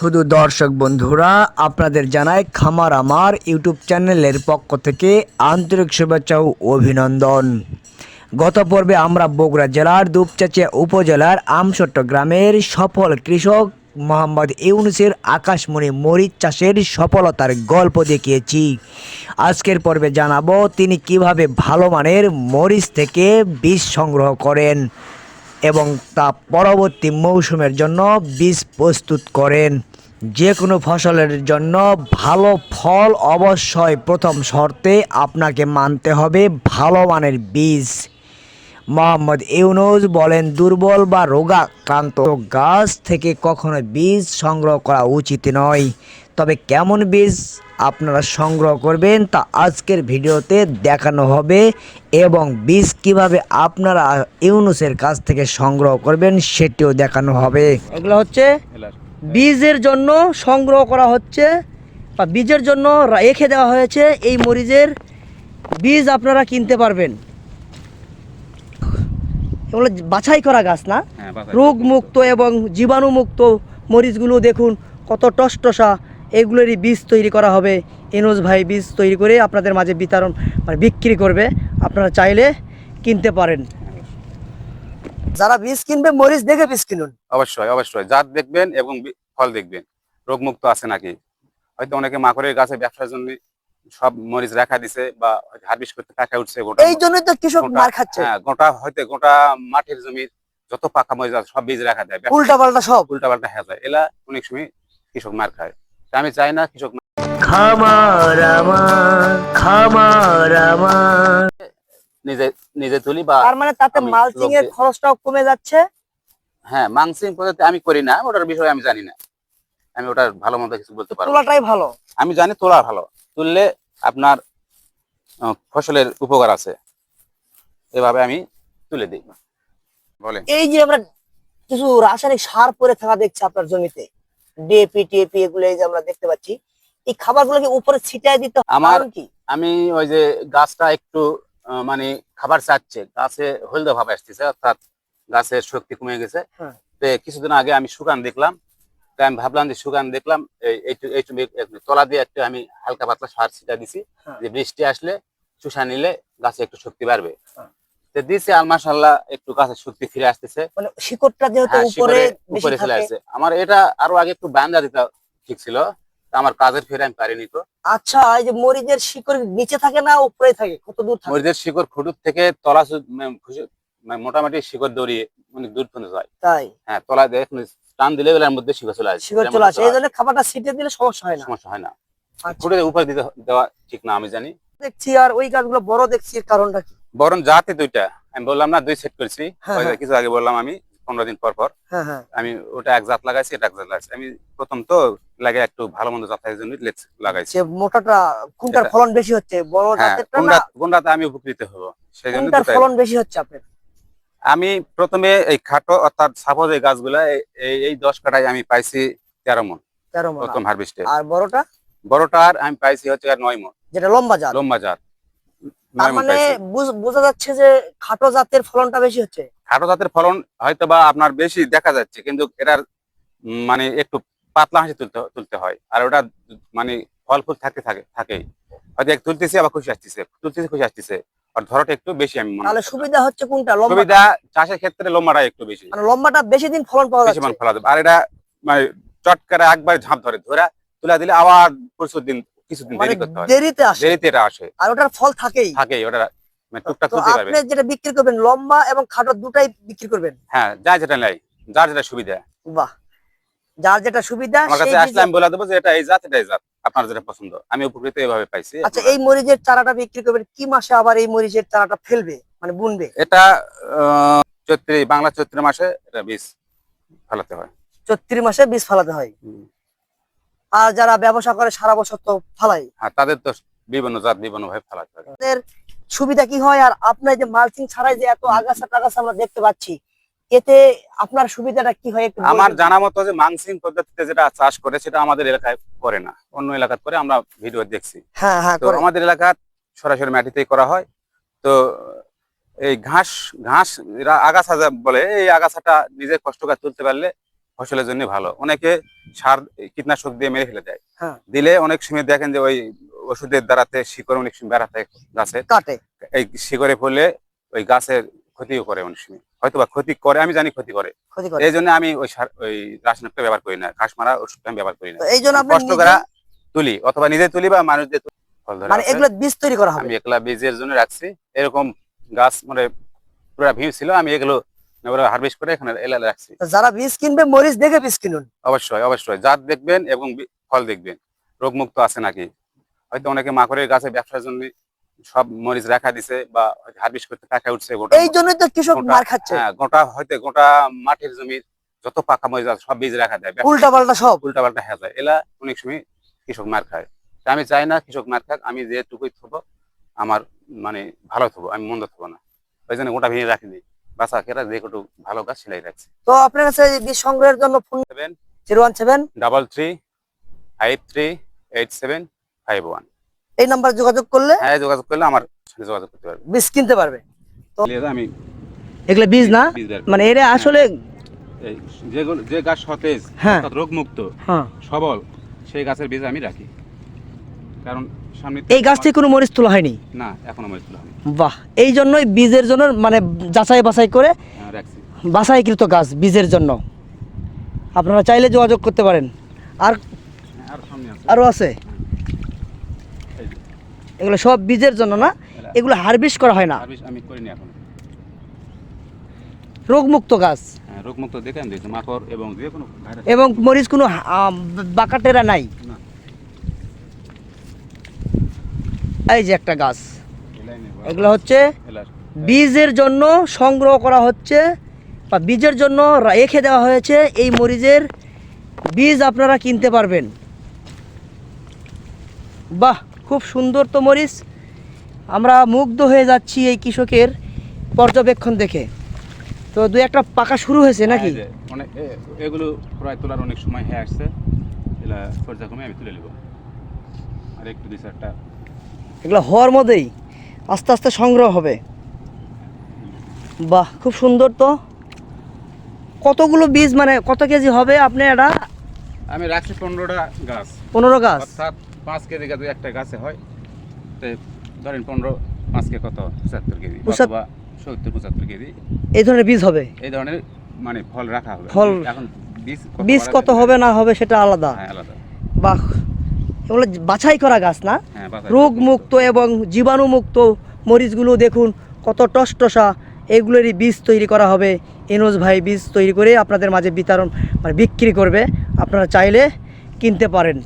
শুধু দর্শক বন্ধুরা আপনাদের জানাই খামার আমার ইউটিউব চ্যানেলের পক্ষ থেকে আন্তরিক শুভেচ্ছা ও অভিনন্দন। গত পর্বে আমরা বগুড়া জেলার দুপচাচিয়া উপজেলার আমসট্ট গ্রামের সফল কৃষক মোহাম্মদ ইউনুসের আকাশমণি মরিচ চাষের সফলতার গল্প দেখিয়েছি। আজকের পর্বে জানাবো তিনি কিভাবে ভালো মানের মরিচ থেকে বীজ সংগ্রহ করেন এবং তা পরবর্তী মৌসুমের জন্য বীজ প্রস্তুত করেন। যে কোনো ফসলের জন্য ভালো ফল অবশ্যই প্রথম শর্তে আপনাকে মানতে হবে ভালো মানের বীজ। মোহাম্মদ ইউনুস বলেন, দুর্বল বা রোগাক্রান্ত গাছ থেকে কখনো বীজ সংগ্রহ করা উচিত নয়। তবে কেমন বীজ আপনারা সংগ্রহ করবেন তা আজকের ভিডিওতে দেখানো হবে এবং বীজ কিভাবে আপনারা ইউনুসের কাছ থেকে সংগ্রহ করবেন সেটিও দেখানো হবে। এগুলো হচ্ছে বীজের জন্য সংগ্রহ করা হচ্ছে বা বীজের জন্য রেখে দেওয়া হয়েছে। এই মরিচের বীজ আপনারা কিনতে পারবেন। এগুলো বাছাই করা গাছ না, রোগ মুক্ত এবং জীবাণু মুক্ত মরিচগুলো দেখুন কত টসটসা। এগুলোরই বীজ তৈরি করা হবে। ইউনুস ভাই বীজ তৈরি করে আপনাদের মাঝে বিতরণ বিক্রি করবে। আপনারা চাইলে কিনতে পারেন। যারা বীজ কিনবে মরিচ দেখে বীজ কিনুন। অবশ্যই অবশ্যই জাত দেখবেন এবং ফল দেখবেন রোগমুক্ত আছে নাকি। হয়তো অনেকে মাকড়ের গাছে ব্যবসার জন্য সব মরিচ রাখা দিছে বা হারভেস্ট করতে টাকা উঠছে, এই জন্যই তো কৃষক মার খাচ্ছে। গোটা হয়তো গোটা মাঠের জমির যত পাকা মরিচ আছে সব বীজ রাখা দেয়, উল্টা পাল্টা হয়ে যায়। এলা অনেক সময় কৃষক মার খায়। আমি চাই না কৃষক নিজে নিজে তুলি বা তার মানে তাতে মালচিং এর খরচটাও কমে যাচ্ছে। হ্যাঁ, মালচিং পদ্ধতি আমি করি না, ওটার বিষয়ে আমি জানি না। আমি ওটার ভালো মন্দ কিছু বলতে পারবো। তোলাটাই ভালো। আমি জানি তোলা ভালো, তুললে আপনার ফসলের উপকার আছে, এভাবে আমি তুলে দিই। বলেন, এই যে আমরা কিছু রাসায়নিক সার পরে থাকা দেখছি আপনার জমিতে, ডিএপি টিএপি এগুলো এই যে আমরা দেখতে পাচ্ছি, এই খাবারগুলোকে উপরে ছিটায় দিতে আমার কি? আমি ওই যে গাছটা একটু মানে খাবার চাচ্ছে, গাছে হলদে ভাব আসতেছে, অর্থাৎ গাছের শক্তি কমে গেছে। তো কিছুদিন আগে আমি শুকান দেখলাম, তাই আমি ভাবলাম যে শুকান দেখলাম তলা দিয়ে একটু আমি হালকা পাতলা সার ছিটা দিছি, যে বৃষ্টি আসলে চুষা নিলে গাছে একটু শক্তি বাড়বে। তো দিছি, আর মাশাআল্লাহ একটু গাছের শক্তি ফিরে আসতেছে। মানে শিকড়টা যেহেতু উপরে চলে আসছে। আমার এটা আরো আগে একটু বান্দা দিতে ঠিক ছিল, আমার কাজের ফিরে আমি পারিনি। তো আচ্ছা, এই যে মরিচের শিকড় নিচে থাকে না উপরে থাকে, কত দূর থাকে? মরিচের শিকড় খুঁটুর থেকে তলা মোটামুটি শিকড় দড়িয়ে অনেক দূর পর্যন্ত যায়। তাই? হ্যাঁ, তলা দিয়ে টান দিলে এর মধ্যে শিকড় চলে আসে। এই জন্য খাবারটা ছিটিয়ে দিলে সমস্যা হয় না। খুঁটে উপরে দিতে দেওয়া ঠিক না, আমি জানি। দেখছি আর ওই গাছগুলো বড় দেখছি, এর কারণটা কি? বরং জাতে দুইটা, আমি বললাম না 2 সেট করেছি, কিছু আগে বললাম আমি 15 দিন পর পর আমি ওটা এক জাত লাগাইছি, এটা এক জাত লাগাইছি। আমি প্রথম তো লাগে একটু ভালো মন্দ জাতের জন্য লাগাইছি। মোটাটা কোনটার ফলন বেশি হচ্ছে, বড় জাতেরটা না কোনটাতে আমি উপকৃত হব সেজন্য কোনটার ফলন বেশি হচ্ছে আপনার? আমি প্রথমে এই খাটো অর্থাৎ সাপোজ এই গাছগুলা এই 10 কাঠায় আমি পাইছি 13 মণ প্রথম হারভেস্টে। আর বড়টার আমি পাইছি হচ্ছে 9 মণ, যেটা লম্বা জাত। তার মানে বোঝা যাচ্ছে যে খাটো জাতের ফলনটা বেশি হচ্ছে। খাটো জাতের ফলন হয়তো বা আপনার বেশি দেখা যাচ্ছে, কিন্তু এটার মানে একটু পাতলা হাসি তুলতে হয়, আর ওটা মানে ফল ফুল থাকেই। হয়তো এক তুলতেছি আবার খুশি আসতেছে, আর ধরাটা একটু বেশি। আমি তাহলে সুবিধা হচ্ছে কোনটা? সুবিধা চাষের ক্ষেত্রে লম্বাটা একটু বেশি, মানে লম্বাটা বেশি দিন ফলন পাওয়া যাচ্ছে। আর এটা মানে চট করে একবার ঝাঁপ ধরে তুলা দিলে আবার প্রচুর দিন কিছুদিন দেরি করতে হয়, দেরিতে এটা আসে। আর ওটার ফল থাকেই ওটা মানে টুকটাক তুলতে পারবে। আপনি যেটা বিক্রি করবেন লম্বা এবং খাটো দুটাই বিক্রি করবেন? হ্যাঁ, যার যেটা নাই, যার যেটা সুবিধা। বাহ, যার যেটা সুবিধা আমার কাছে আসলে আমি বলে দেবো যে এটা এই জাত, এটাই জাত, আপনার যেটা পছন্দ। আমি উপকৃত এভাবে পাইছি। আচ্ছা, এই মরিচের চারাটা বিক্রি করবেন কি মাসে আবার এই মরিচের চারাটা ফেলবে মানে বুনবে? এটা বাংলা চৈত্র মাসে এটা বীজ ফেলাতে হয়। চৈত্র মাসে বীজ ফেলাতে হয়। আর যারা ব্যবসা করে সারা বছর তো ফেলাই, হ্যাঁ, তাদের তো বিভিন্ন জাত বিভিন্ন ভাবে ফেলাতে হয়। তাদের সুবিধা কি হয়? আর আপনার যে মালচিং ছাড়াই যে এত আগাছা টাগাছা আমরা দেখতে পাচ্ছি, এতে আপনার সুবিধাটা কি হয়? আমার জানা মতো যে মালচিং পদ্ধতিতে যেটা চাষ করে সেটা আমাদের এলাকায় করে না, অন্য এলাকায় করে, আমরা ভিডিও দেখছি। তো আমাদের এলাকায় সরাসরি মাটিতেই করা হয়। তো এই ঘাস আগাছা বলে, এই আগাছাটা নিজে কষ্ট করে তুলতে পারলে ফসলের জন্য ভালো। অনেকে সার কীটনাশক দিয়ে মেরে ফেলে দেয়, হ্যাঁ দিলে অনেক সময় দেখেন যে ওই ওষুধের দ্বারাতে শিকড় অনেক সময় বেড়াতে গাছের, কাটে। এই শিকড়ে পড়লে ওই গাছের ক্ষতিও করে অনেক সময়, হয়তো বা ক্ষতি করে, আমি জানি ক্ষতি করে। ক্ষতি করে। এই জন্য আমি ওই সার ওই রাসায়নিকটা ব্যবহার করি না, ঘাস মারা ওষুধটা আমি ব্যবহার করি না। তো এই জন্য আপনি কষ্ট করে তুলি, অথবা নিজে তুলি বা মানুষ দিয়ে তুলি। ফল ধরে মানে আছে। এগুলো বীজ তৈরি করা হবে। আমি একলা বীজের জন্য রাখছি। এরকম গাছ মানে পুরো ভিউ ছিল, আমি এগুলো হারভেস্ট করে এখানে এলা রাখছি। তো যারা বীজ কিনবে মরিচ দেখে বীজ কিনুন। অবশ্যই অবশ্যই জাত দেখবেন এবং ফল দেখবেন রোগমুক্ত আছে নাকি। হয়তো অনেকে মাকড়ের গাছে ব্যবসার জন্য সব মরিচ রাখা দিছে বা হারভেস্ট করতে টাকা উঠছে, এই জন্যই তো কৃষক মার খাচ্ছে। হ্যাঁ, গোটা হয়তো গোটা মাটির জমির যত পাকা মরিচ আছে সব বীজ রাখা দেয়, উল্টা পাল্টা সব উল্টা পাল্টা হয়ে যায়। এলা অনেক সময় কৃষক মার খায়। তা আমি চাই না কৃষক মার খাক, আমি যেটুকুই থবো আমার মানে ভালো থবো, আমি মন্দ থবো না। ওই জন্য গোটা ভেঙে রাখি দিই, বাসা কেরা যে কটু ভালো গাছ সেলাই রাখছি। তো আপনার কাছে বীজ সংগ্রহের জন্য ফোন 01733875751 এই নাম্বার যোগাযোগ করলে, হ্যাঁ যোগাযোগ করলে আমার সাথে যোগাযোগ করতে পারবে, বীজ কিনতে পারবে। আমি এগুলো বীজ না, বীজ বের করি। মানে এরা আসলে এই যেগুলো যে গাছ সতেজ, হ্যাঁ। অর্থাৎ রোগমুক্ত, হ্যাঁ সবল, সেই গাছের বীজ আমি রাখি। কারণ সামনে এই গাছ থেকে কোনো মরিচ তোলা হয়নি না, এখনো মরিচ তোলা হয়নি। বাহ, এই জন্যই বীজের জন্য মানে যাচাই বাছাই করে রাখছি। বাছাইকৃত গাছ বীজের জন্য আপনারা চাইলে যোগাযোগ করতে পারেন। আর আর সামনে আছে, আরো আছে, এই যে, এগুলো সব বীজের জন্য না, এগুলো হারভেস্ট করা হয় না, harvest আমি করিনি এখন। রোগমুক্ত গাছ হ্যাঁ, রোগমুক্ত দেখে আমি দিয়েছি, মাকড় এবং যে কোনো ভাইরাস এবং মরিচ কোনো বাঁকাটেরা নাই। না। এই যে একটা গাছ, এলাই নেই, এগুলো হচ্ছে এলার। বীজের জন্য সংগ্রহ করা হচ্ছে বা বীজের জন্য রেখে দেওয়া হয়েছে। এই মরিচের বীজ আপনারা কিনতে পারবেন। বাহ, খুব সুন্দর তো মরিচ, আমরা মুগ্ধ হয়ে যাচ্ছি এই কৃষকের পর্যবেক্ষণ দেখে। তো দুই একটা পাকা শুরু হয়েছে নাকি? হ্যাঁ, এই যে, অনেক এগুলো প্রায় তোলার অনেক সময় হয়ে আসছে, এলা পর্যায়ক্রমে আমি তুলে নেব। আর একটু দুই চারটা এগুলো হওয়ার মধ্যেই আস্তে আস্তে সংগ্রহ হবে। বাহ, খুব সুন্দর তো। কতগুলো বীজ মানে কত কেজি হবে আপনি এটা? আমি রাখছি 15টা গাছ, 15 গাছ, অর্থাৎ 5 কেজি গাছ একটা গাছে হয়। তো ধরেন 15 5 কে কত 75 কেজি অথবা 70-75 কেজি এই ধরনের বীজ হবে। এই ধরনের মানে ফল রাখা হবে। ফল এখন বীজ কত হবে না হবে সেটা আলাদা। হ্যাঁ, আলাদা। বাহ, এগুলো বাছাই করা গাছ না, হ্যাঁ, রোগ মুক্ত এবং জীবাণু মুক্ত মরিচগুলো দেখুন কত টসটসা। এগুলোরই বীজ তৈরি করা হবে। এনোজ ভাই বীজ তৈরি করে আপনাদের মাঝে বিতরণ মানে বিক্রি করবে, আপনারা চাইলে কিনতে পারেন।